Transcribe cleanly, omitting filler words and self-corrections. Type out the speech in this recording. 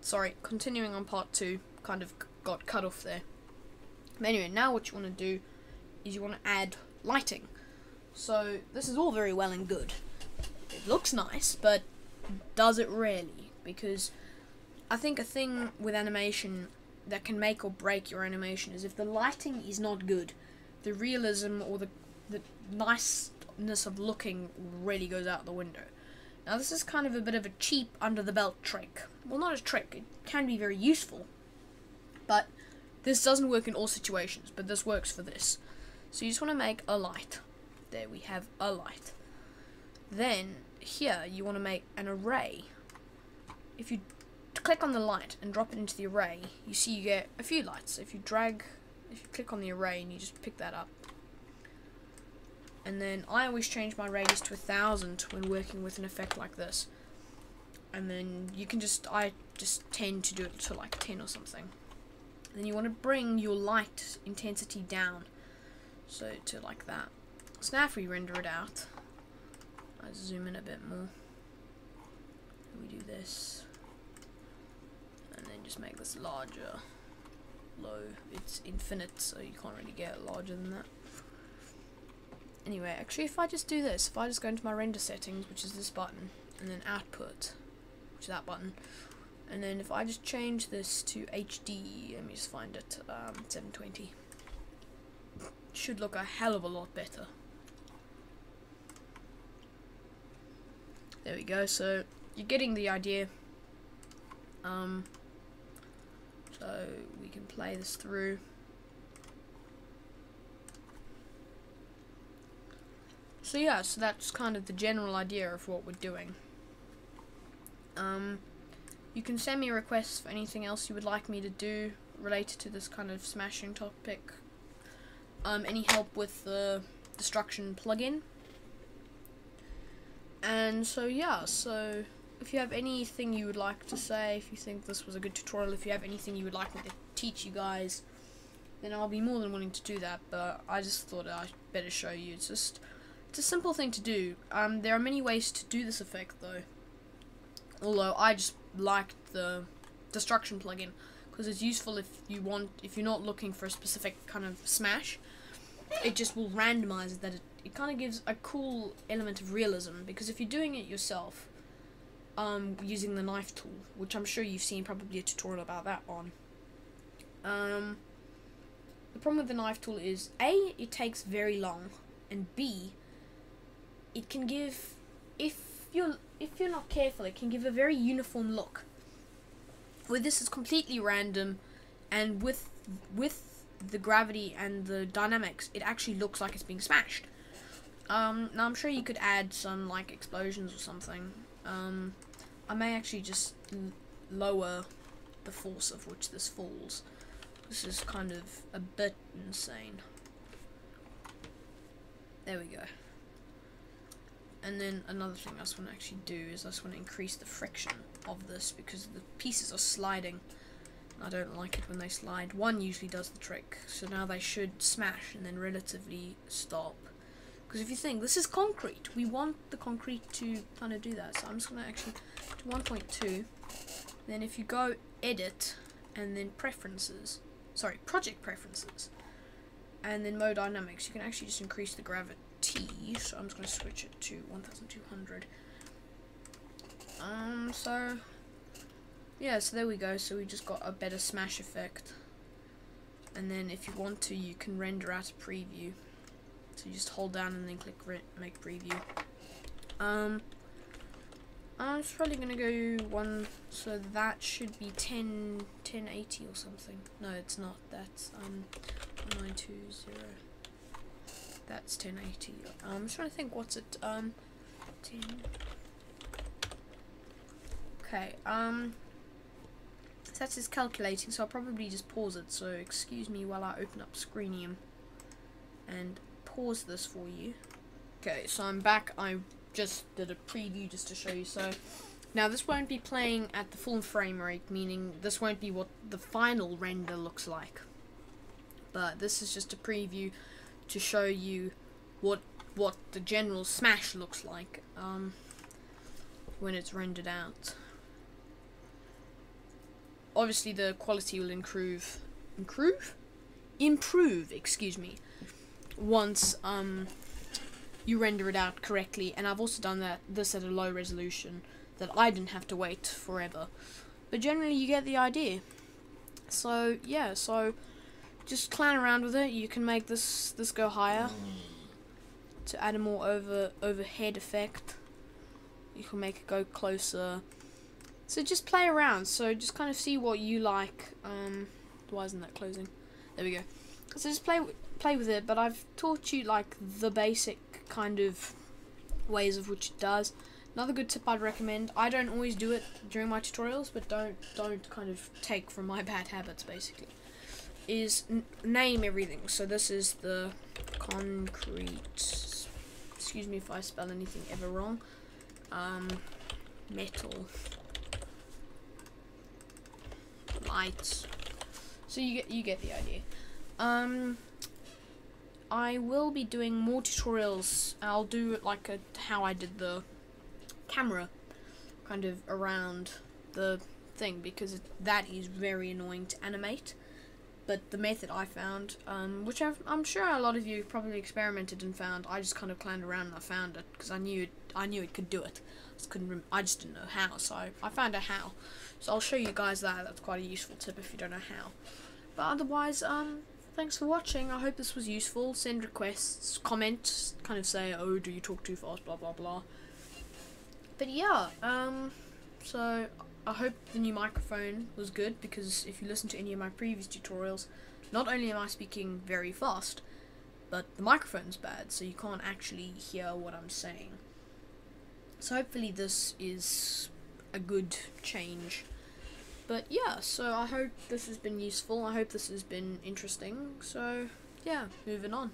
sorry, continuing on part 2, kind of got cut off there. But anyway, now what you want to do is you want to add lighting. So this is all very well and good. It looks nice, but does it really? Because I think a thing with animation that can make or break your animation is if the lighting is not good, the realism or the niceness of looking really goes out the window. Now this is kind of a bit of a cheap under the belt trick. Well, not a trick, it can be very useful, but this doesn't work in all situations, but this works for this. So you just want to make a light. There we have a light. Then here you want to make an array. If you click on the light and drop it into the array, you see you get a few lights. So if you click on the array and you just pick that up, and then I always change my radius to 1000 when working with an effect like this. And then you can I just tend to do it to like 10 or something. Then you want to bring your light intensity down, so to like that. So now if we render it out, I zoom in a bit more. We do this, and then just make this larger. Low, it's infinite, so you can't really get larger than that. Anyway, actually, if I just do this, if I just go into my render settings, which is this button, and then output, which is that button, and then if I just change this to HD, let me just find it, 720, should look a hell of a lot better. There we go. So you're getting the idea. So we can play this through. So yeah, so that's kind of the general idea of what we're doing. You can send me requests for anything else you would like me to do related to this kind of smashing topic. Any help with the destruction plugin. And so yeah, so if you have anything you would like to say, if you think this was a good tutorial, if you have anything you would like me to teach you guys, then I'll be more than willing to do that. But I just thought I'd better show you. It's a simple thing to do. There are many ways to do this effect though. Although I just liked the destruction plugin because it's useful if you're not looking for a specific kind of smash. It just will randomize it, that it kind of gives a cool element of realism, because if you're doing it yourself, using the knife tool, which I'm sure you've seen probably a tutorial about that on. The problem with the knife tool is A, it takes very long, and B, it can give, if you're not careful, it can give a very uniform look. With this, it's completely random, and with the gravity and the dynamics, it actually looks like it's being smashed. Now I'm sure you could add some like explosions or something. I may actually just lower the force of which this falls. This is kind of a bit insane. There we go. And then another thing I just want to actually do is I just want to increase the friction of this, because the pieces are sliding. I don't like it when they slide. One usually does the trick, so now they should smash and then relatively stop. Because if you think, this is concrete, we want the concrete to kind of do that. So I'm just going to actually do 1.2. Then if you go edit and then preferences, sorry, project preferences, and then mode dynamics, you can actually just increase the gravity. So I'm just going to switch it to 1200. So yeah, so there we go. So we just got a better smash effect. And then if you want to, you can render out a preview. So you just hold down and then click make preview. I'm just probably gonna go one, so that should be 1080 or something. No, it's not. That's 1920. That's 1080. I'm just trying to think what's it. 10. Okay. So that's just calculating. So I'll probably just pause it. So excuse me while I open up Screenium and pause this for you. Okay, so I'm back. I just did a preview just to show you. So now this won't be playing at the full frame rate, meaning this won't be what the final render looks like. But this is just a preview to show you what the general smash looks like when it's rendered out. obviously the quality will improve, excuse me, once you render it out correctly. And I've also done this at a low resolution that I didn't have to wait forever. But generally you get the idea. So yeah, so just clown around with it. You can make this go higher to add a more overhead effect. You can make it go closer. So just play around. So just kind of see what you like. Why isn't that closing? There we go. So just play with it. But I've taught you like the basic kind of ways of which it does. Another good tip I'd recommend. I don't always do it during my tutorials, but don't kind of take from my bad habits. Basically, is name everything. So this is the concrete. Excuse me if I spell anything ever wrong. Metal. Lights. So you get the idea. I will be doing more tutorials. I'll do it like how I did the camera, kind of around the thing, because that is very annoying to animate. But the method I found, which I'm sure a lot of you probably experimented and found, I just kind of clowned around and I found it because I knew it could do it. I just didn't know how, so I found out how. So I'll show you guys that. That's quite a useful tip if you don't know how. But otherwise, thanks for watching. I hope this was useful. Send requests, comment, kind of say, oh, do you talk too fast, blah blah blah. But yeah, so I hope the new microphone was good, because if you listen to any of my previous tutorials, not only am I speaking very fast, but the microphone's bad, so you can't actually hear what I'm saying. So hopefully this is a good change. But yeah, so I hope this has been useful. I hope this has been interesting. So yeah, moving on.